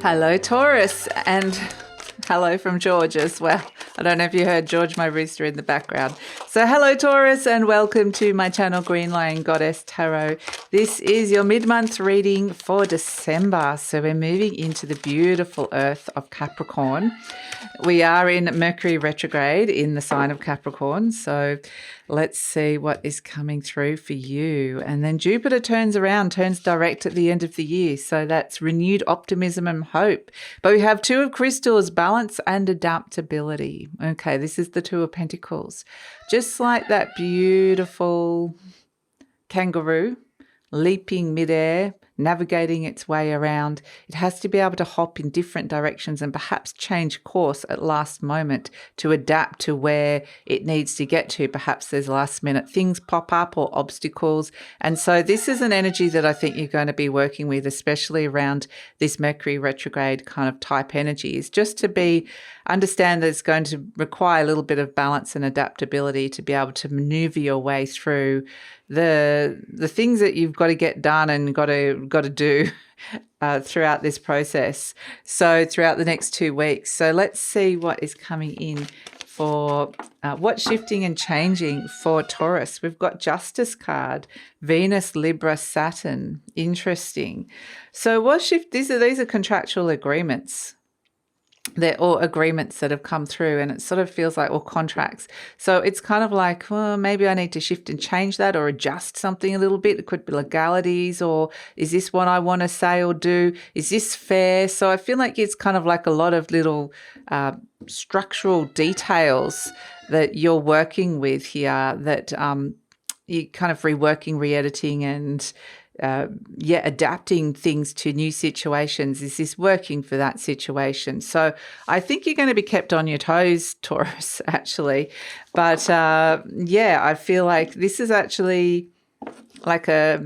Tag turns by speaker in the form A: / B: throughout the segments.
A: Hello, Taurus, and hello from George as well. I don't know if you heard George, my rooster, in the background. So hello, Taurus, and welcome to my channel, GreenLion Goddess Tarot. This is your mid-month reading for December. So we're moving into the beautiful earth of Capricorn. We are in Mercury retrograde in the sign of Capricorn. So let's see what is coming through for you. And then Jupiter turns direct at the end of the year. So that's renewed optimism and hope. But we have Two of Crystals, balance and adaptability. Okay, this is the Two of Pentacles. Just like that beautiful kangaroo leaping midair, navigating its way around, it has to be able to hop in different directions and perhaps change course at last moment to adapt to where it needs to get to. Perhaps there's last minute things pop up or obstacles. And so this is an energy that I think you're going to be working with, especially around this Mercury retrograde kind of type energy, is just to understand that it's going to require a little bit of balance and adaptability to be able to maneuver your way through the things that you've got to get done and got to do throughout this process. So throughout the next 2 weeks. So let's see what is coming in for what's shifting and changing for Taurus. We've got Justice card, Venus, Libra, Saturn. Interesting. So what shift? These are contractual agreements. They're all agreements that have come through, and it sort of feels like all contracts. So it's kind of like, well, maybe I need to shift and change that or adjust something a little bit. It could be legalities, or is this what I want to say or do? Is this fair? So I feel like it's kind of like a lot of little structural details that you're working with here that you're kind of reworking, re-editing and adapting things to new situations. Is this working for that situation? So I think you're going to be kept on your toes, Taurus, actually. But I feel like this is actually like a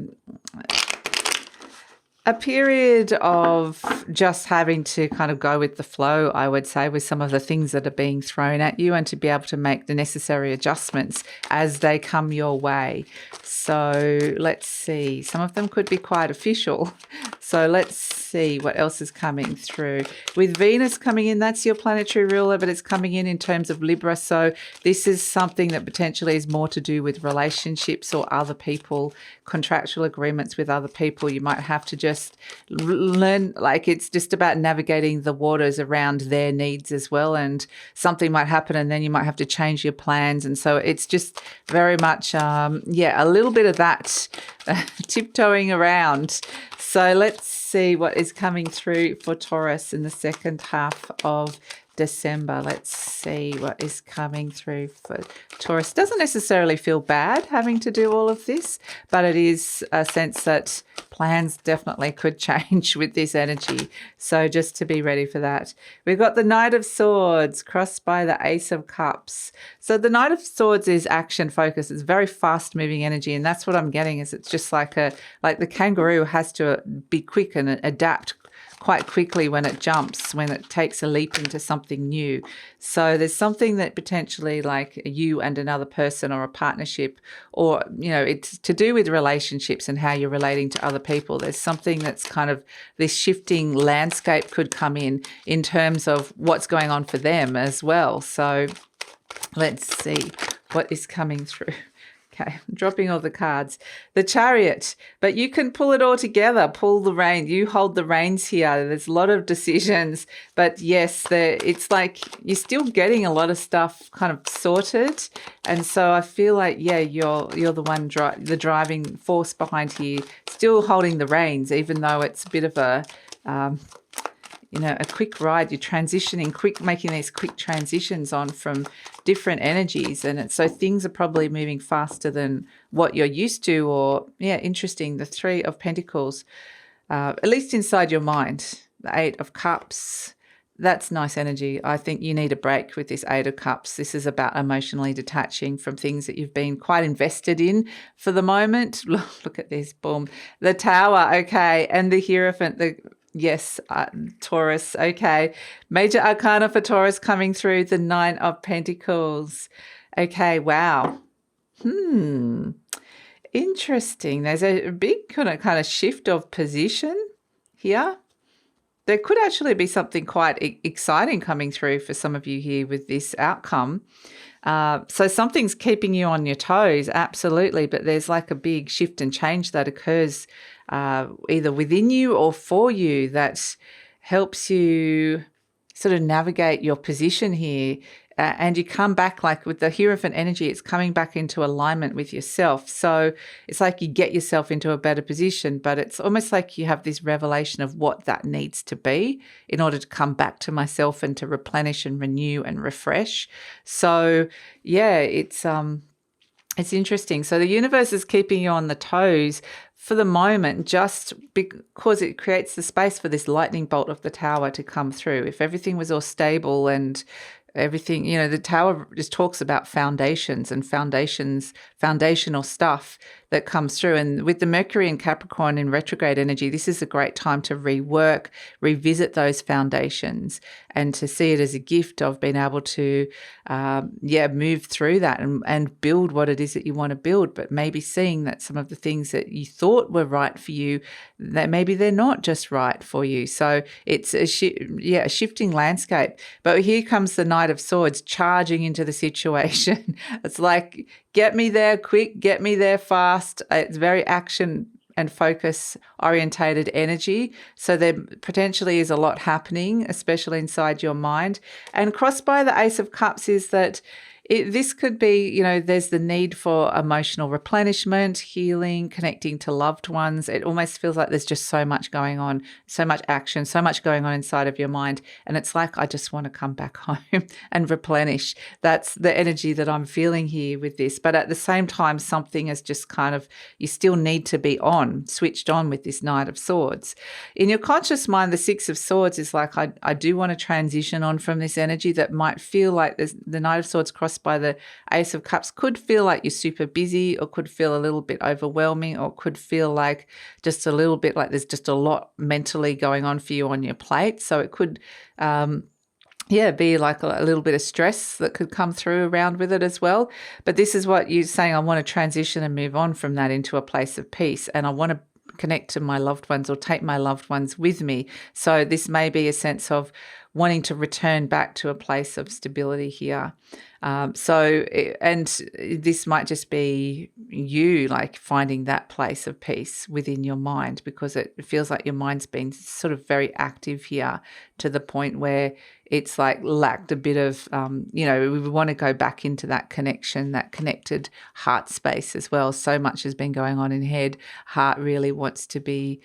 A: period of just having to kind of go with the flow, I would say, with some of the things that are being thrown at you, and to be able to make the necessary adjustments as they come your way. So let's see. Some of them could be quite official. So let's see what else is coming through. With Venus coming in, that's your planetary ruler, but it's coming in terms of Libra. So this is something that potentially is more to do with relationships or other people, contractual agreements with other people. You might have to just learn, like, it's just about navigating the waters around their needs as well, and something might happen and then you might have to change your plans. And so it's just very much a little bit of that tiptoeing around. So let's see what is coming through for Taurus in the second half of December. Let's see what is coming through for Taurus. Doesn't necessarily feel bad having to do all of this, but it is a sense that plans definitely could change with this energy. So just to be ready for that. We've got the Knight of Swords crossed by the Ace of Cups. So the Knight of Swords is action focused. It's very fast moving energy. And that's what I'm getting, is it's just like the kangaroo has to be quick and adapt quite quickly when it jumps, when it takes a leap into something new. So there's something that potentially, like you and another person or a partnership, or, it's to do with relationships and how you're relating to other people. There's something that's kind of, this shifting landscape could come in terms of what's going on for them as well. So let's see what is coming through. Okay, I'm dropping all the cards. The Chariot, but you can pull it all together, pull the reins. You hold the reins here. There's a lot of decisions, but yes, it's like you're still getting a lot of stuff kind of sorted. And so I feel like, you're the one, the driving force behind here, still holding the reins, even though it's a bit of a quick ride. You're transitioning making these quick transitions on from different energies. And so things are probably moving faster than what you're used to, or, interesting. The Three of Pentacles, at least inside your mind. The Eight of Cups, that's nice energy. I think you need a break with this Eight of Cups. This is about emotionally detaching from things that you've been quite invested in for the moment. Look at this, boom. The Tower, okay, and the Hierophant, Yes, Taurus. Okay. Major Arcana for Taurus coming through, the Nine of Pentacles. Okay, wow. Interesting. There's a big kind of shift of position here. there could actually be something quite exciting coming through for some of you here with this outcome. So something's keeping you on your toes, absolutely, but there's like a big shift and change that occurs either within you or for you that helps you sort of navigate your position here. And you come back, like with the Hierophant energy, it's coming back into alignment with yourself. So it's like you get yourself into a better position, but it's almost like you have this revelation of what that needs to be in order to come back to myself and to replenish and renew and refresh. So yeah, it's interesting. So the universe is keeping you on the toes for the moment, just because it creates the space for this lightning bolt of the tower to come through. If everything was all stable and everything, the tower just talks about foundations and foundational stuff that comes through. And with the Mercury and Capricorn in retrograde energy, this is a great time to rework, revisit those foundations and to see it as a gift of being able to, move through that and build what it is that you want to build. But maybe seeing that some of the things that you thought were right for you, that maybe they're not just right for you. So it's a shifting landscape. But here comes the Knight of Swords charging into the situation. It's like, get me there quick, get me there fast. It's very action and focus orientated energy. So there potentially is a lot happening, especially inside your mind. And crossed by the Ace of Cups is that this could be, there's the need for emotional replenishment, healing, connecting to loved ones. It almost feels like there's just so much going on, so much action, so much going on inside of your mind. And it's like, I just want to come back home and replenish. That's the energy that I'm feeling here with this. But at the same time, something is just kind of, you still need to be switched on with this Knight of Swords. In your conscious mind, the Six of Swords is like, I do want to transition on from this energy that might feel like the Knight of Swords crossed by the Ace of Cups could feel like you're super busy, or could feel a little bit overwhelming, or could feel like just a little bit like there's just a lot mentally going on for you on your plate. So it could be like a little bit of stress that could come through around with it as well. But this is what you're saying, I want to transition and move on from that into a place of peace, and I want to connect to my loved ones or take my loved ones with me. So this may be a sense of wanting to return back to a place of stability here. And this might just be you like finding that place of peace within your mind, because it feels like your mind's been sort of very active here to the point where it's like lacked a bit of, we want to go back into that connection, that connected heart space as well. So much has been going on in head. Heart really wants to be,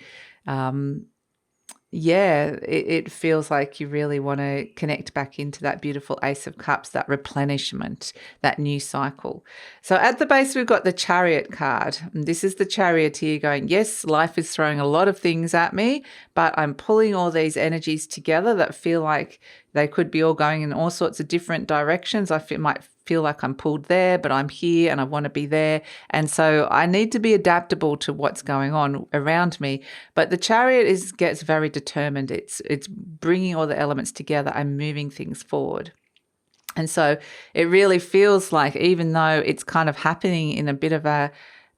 A: it feels like you really want to connect back into that beautiful Ace of Cups, that replenishment, that new cycle. So at the base, we've got the Chariot card. And this is the charioteer going, yes, life is throwing a lot of things at me, but I'm pulling all these energies together that feel like they could be all going in all sorts of different directions. Might feel like I'm pulled there, but I'm here and I want to be there. And so I need to be adaptable to what's going on around me. But the Chariot gets very determined. It's bringing all the elements together and moving things forward. And so it really feels like, even though it's kind of happening in a bit of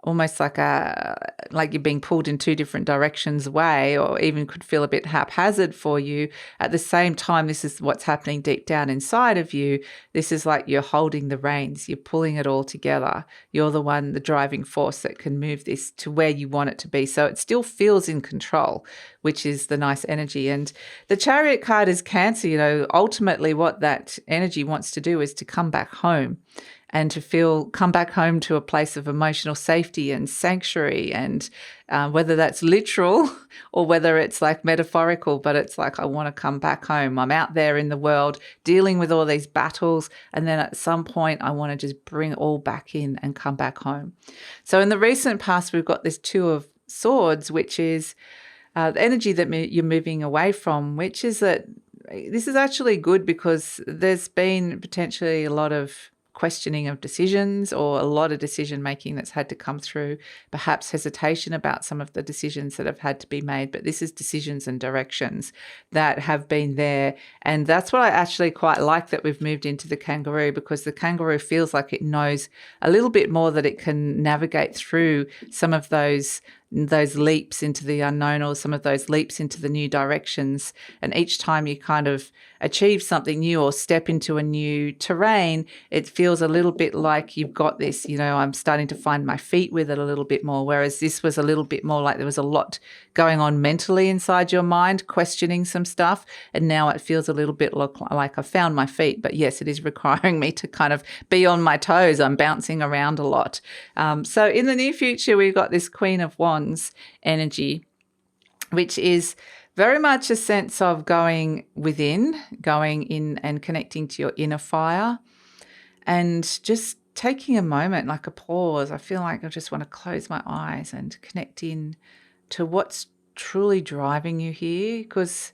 A: almost like you're being pulled in two different directions away, or even could feel a bit haphazard for you. At the same time, this is what's happening deep down inside of you. This is like you're holding the reins. You're pulling it all together. You're the driving force that can move this to where you want it to be. So it still feels in control, which is the nice energy. And the Chariot card is Cancer. Ultimately what that energy wants to do is to come back home, and to come back home to a place of emotional safety and sanctuary, and whether that's literal or whether it's like metaphorical, but it's like, I want to come back home. I'm out there in the world dealing with all these battles, and then at some point I want to just bring it all back in and come back home. So in the recent past, we've got this Two of Swords, which is the energy that you're moving away from, which is that this is actually good because there's been potentially a lot of questioning of decisions, or a lot of decision making that's had to come through, perhaps hesitation about some of the decisions that have had to be made. But this is decisions and directions that have been there. And that's what I actually quite like, that we've moved into the Kangaroo, because the Kangaroo feels like it knows a little bit more, that it can navigate through some of those those leaps into the unknown, or some of those leaps into the new directions. And each time you kind of achieve something new or step into a new terrain, it feels a little bit like you've got this, I'm starting to find my feet with it a little bit more. Whereas this was a little bit more like there was a lot going on mentally inside your mind, questioning some stuff. And now it feels a little bit like I found my feet. But yes, it is requiring me to kind of be on my toes. I'm bouncing around a lot. So in the near future, we've got this Queen of Wands energy, which is very much a sense of going within, going in and connecting to your inner fire, and just taking a moment, like a pause. I feel like I just want to close my eyes and connect in to what's truly driving you here, because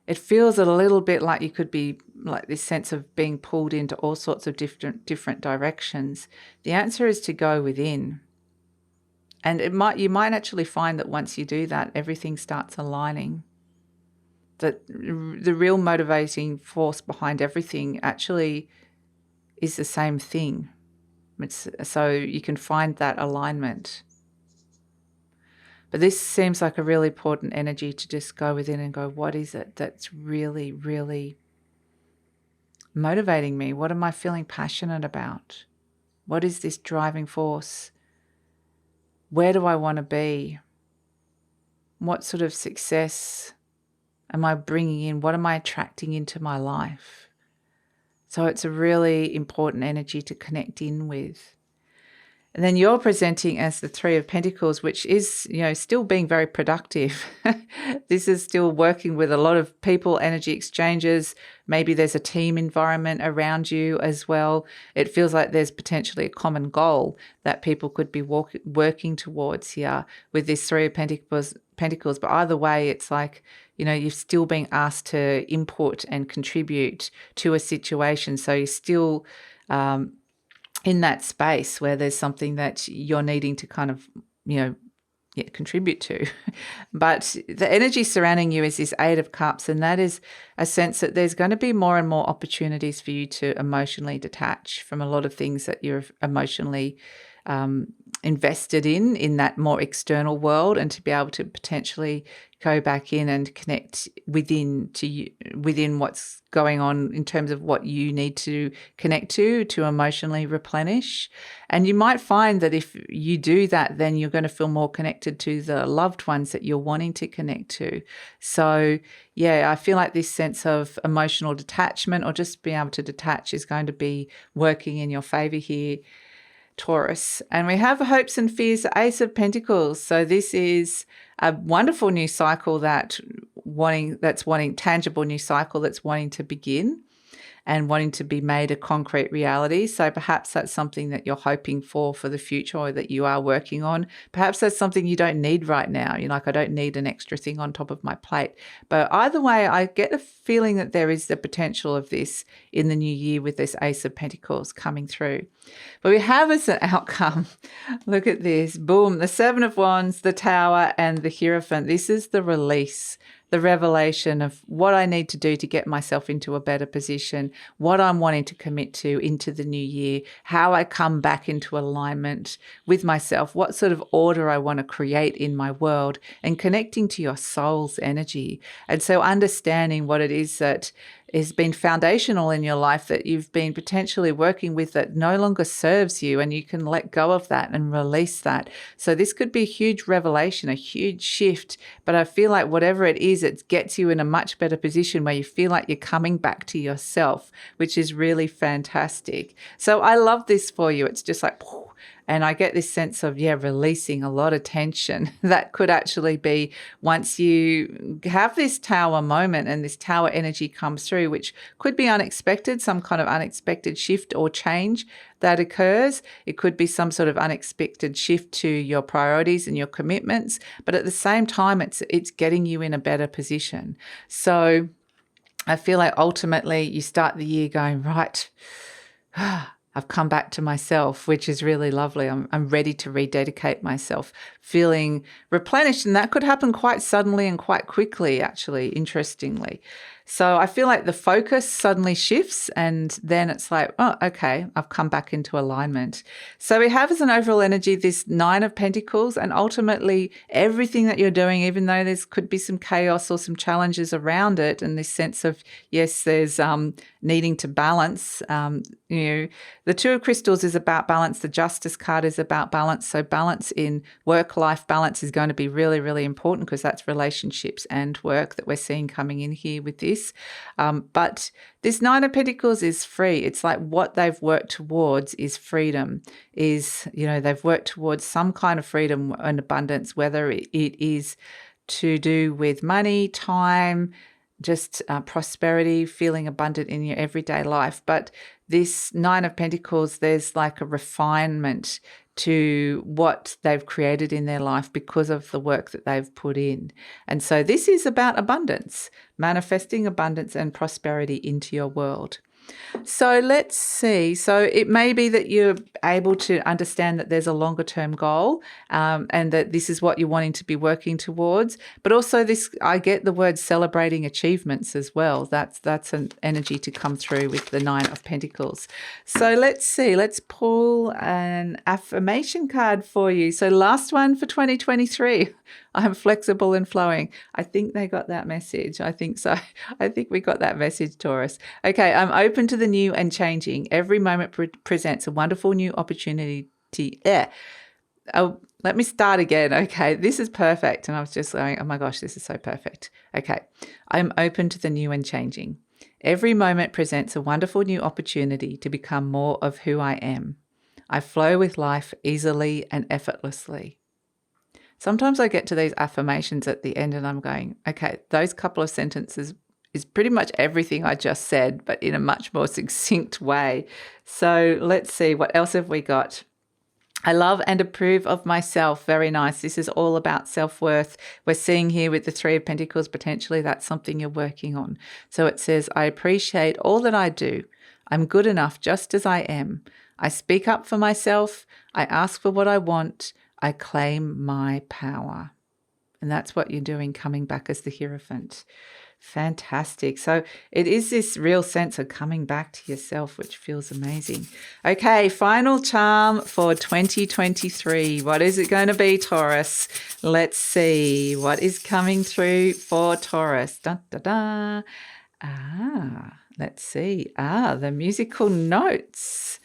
A: it feels a little bit like you could be like this sense of being pulled into all sorts of different directions. The answer is to go within. And you might actually find that once you do that, everything starts aligning. That the real motivating force behind everything actually is the same thing. So you can find that alignment. But this seems like a really important energy to just go within and go, what is it that's really, really motivating me? What am I feeling passionate about? What is this driving force? Where do I want to be? What sort of success am I bringing in? What am I attracting into my life? So it's a really important energy to connect in with. And then you're presenting as the Three of Pentacles, which is, still being very productive. This is still working with a lot of people, energy exchanges. Maybe there's a team environment around you as well. It feels like there's potentially a common goal that people could be working towards here with this Three of Pentacles. But either way, it's like, you're still being asked to input and contribute to a situation. So you're still in that space where there's something that you're needing to kind of, contribute to. But the energy surrounding you is this Eight of Cups, and that is a sense that there's going to be more and more opportunities for you to emotionally detach from a lot of things that you're emotionally invested in that more external world, and to be able to potentially go back in and connect within what's going on in terms of what you need to connect to emotionally replenish. And you might find that if you do that, then you're going to feel more connected to the loved ones that you're wanting to connect to. So yeah, I feel like this sense of emotional detachment, or just being able to detach, is going to be working in your favor here, Taurus. And we have hopes and fears, Ace of Pentacles. So this is a wonderful new cycle that's wanting tangible new cycle that's wanting to begin and wanting to be made a concrete reality. So perhaps that's something that you're hoping for the future, or that you are working on. Perhaps that's something you don't need right now. You're like, I don't need an extra thing on top of my plate. But either way, I get a feeling that there is the potential of this in the new year with this Ace of Pentacles coming through. But we have as an outcome, look at this, boom, the Seven of Wands, the Tower, and the Hierophant. This is the release, the revelation of what I need to do to get myself into a better position, what I'm wanting to commit to into the new year, how I come back into alignment with myself, what sort of order I want to create in my world, and connecting to your soul's energy. And so understanding what it is that has been foundational in your life that you've been potentially working with that no longer serves you, and you can let go of that and release that. So this could be a huge revelation, a huge shift, but I feel like whatever it is, it gets you in a much better position where you feel like you're coming back to yourself, which is really fantastic. So I love this for you. It's just like, and I get this sense of, releasing a lot of tension that could actually be once you have this Tower moment and this Tower energy comes through, which could be unexpected, some kind of unexpected shift or change that occurs. It could be some sort of unexpected shift to your priorities and your commitments, but at the same time, it's getting you in a better position. So I feel like ultimately you start the year going, right, I've come back to myself, which is really lovely. I'm ready to rededicate myself, feeling replenished. And that could happen quite suddenly and quite quickly, actually, interestingly. So I feel like the focus suddenly shifts, and then it's like, oh, okay, I've come back into alignment. So we have as an overall energy this Nine of Pentacles, and ultimately everything that you're doing, even though there's could be some chaos or some challenges around it, and this sense of, yes, there's needing to balance. The Two of Crystals is about balance. The Justice card is about balance. So balance in work-life balance is going to be really, really important, because that's relationships and work that we're seeing coming in here with this. But this Nine of Pentacles is free. It's like what they've worked towards is freedom, they've worked towards some kind of freedom and abundance, whether it is to do with money, time, just prosperity, feeling abundant in your everyday life. But this Nine of Pentacles, there's like a refinement to what they've created in their life because of the work that they've put in. And so this is about abundance, manifesting abundance and prosperity into your world. So let's see. So it may be that you're able to understand that there's a longer term goal, and that this is what you're wanting to be working towards. But also this, I get the word celebrating achievements as well. That's an energy to come through with the Nine of Pentacles. So let's see. Let's pull an affirmation card for you. So last one for 2023. I'm flexible and flowing. I think they got that message. I think so. I think we got that message, Taurus. Okay, I'm open to the new and changing. Every moment presents a wonderful new opportunity. Oh, let me start again. Okay, this is perfect. And I was just going, oh my gosh, this is so perfect. Okay, I'm open to the new and changing. Every moment presents a wonderful new opportunity to become more of who I am. I flow with life easily and effortlessly. Sometimes I get to these affirmations at the end and I'm going, okay, those couple of sentences is pretty much everything I just said, but in a much more succinct way. So let's see, what else have we got? I love and approve of myself. Very nice. This is all about self-worth. We're seeing here with the Three of Pentacles, potentially that's something you're working on. So it says, I appreciate all that I do. I'm good enough just as I am. I speak up for myself. I ask for what I want. I claim my power. And that's what you're doing, coming back as the Hierophant. Fantastic. So it is this real sense of coming back to yourself, which feels amazing. Okay, final charm for 2023. What is it going to be, Taurus? Let's see what is coming through for Taurus. Dun, da, da. Let's see. The musical notes.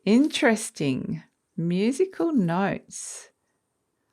A: Interesting. Musical notes.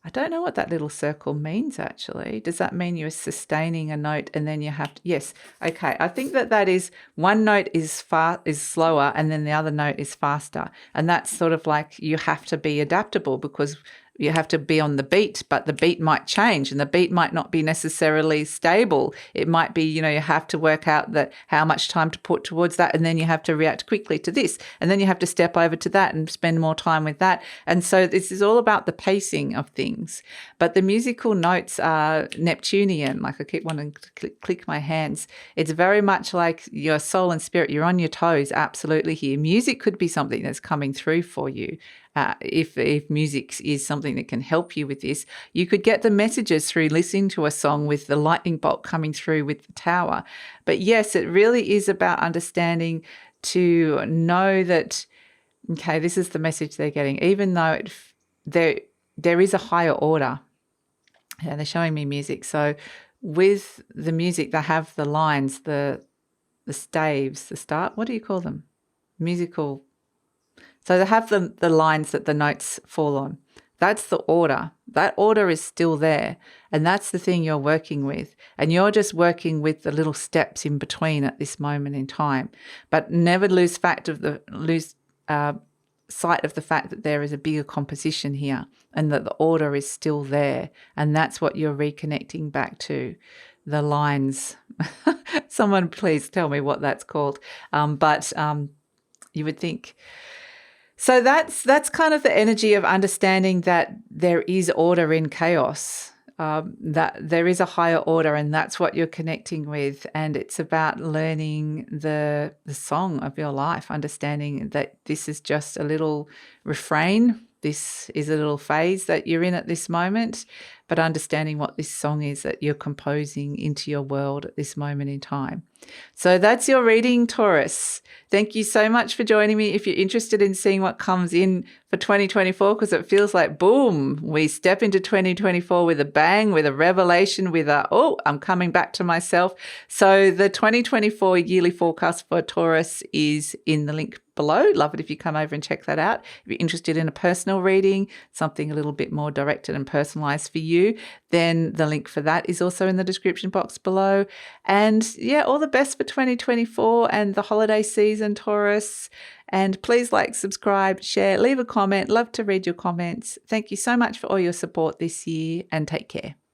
A: I don't know what that little circle means, actually. Does that mean you're sustaining a note and then you have to... Yes. Okay. I think that is one note is slower and then the other note is faster. And that's sort of like you have to be adaptable, because you have to be on the beat, but the beat might change and the beat might not be necessarily stable. It might be, you have to work out how much time to put towards that, and then you have to react quickly to this, and then you have to step over to that and spend more time with that. And so this is all about the pacing of things. But the musical notes are Neptunian, like I keep wanting to click my hands. It's very much like your soul and spirit. You're on your toes, absolutely here. Music could be something that's coming through for you. If music is something that can help you with this, you could get the messages through listening to a song with the lightning bolt coming through with the tower. But yes, it really is about understanding to know that, okay, this is the message they're getting, even though there is a higher order. Yeah, they're showing me music. So with the music, they have the lines, the staves, the start, what do you call them? Musical. So they have the lines that the notes fall on. That's the order. That order is still there. And that's the thing you're working with. And you're just working with the little steps in between at this moment in time. But never lose sight of the fact that there is a bigger composition here and that the order is still there. And that's what you're reconnecting back to. The lines. Someone please tell me what that's called. But you would think... So that's kind of the energy of understanding that there is order in chaos, that there is a higher order, and that's what you're connecting with. And it's about learning the song of your life, understanding that this is just a little refrain. This is a little phase that you're in at this moment, but understanding what this song is that you're composing into your world at this moment in time. So that's your reading, Taurus. Thank you so much for joining me. If you're interested in seeing what comes in for 2024, because it feels like, boom, we step into 2024 with a bang, with a revelation, with a, oh, I'm coming back to myself. So the 2024 yearly forecast for Taurus is in the link below. Love it if you come over and check that out. If you're interested in a personal reading, something a little bit more directed and personalized for you, then the link for that is also in the description box below. And yeah, all the best for 2024 and the holiday season, Taurus. And please like, subscribe, share, leave a comment. Love to read your comments. Thank you so much for all your support this year, and take care.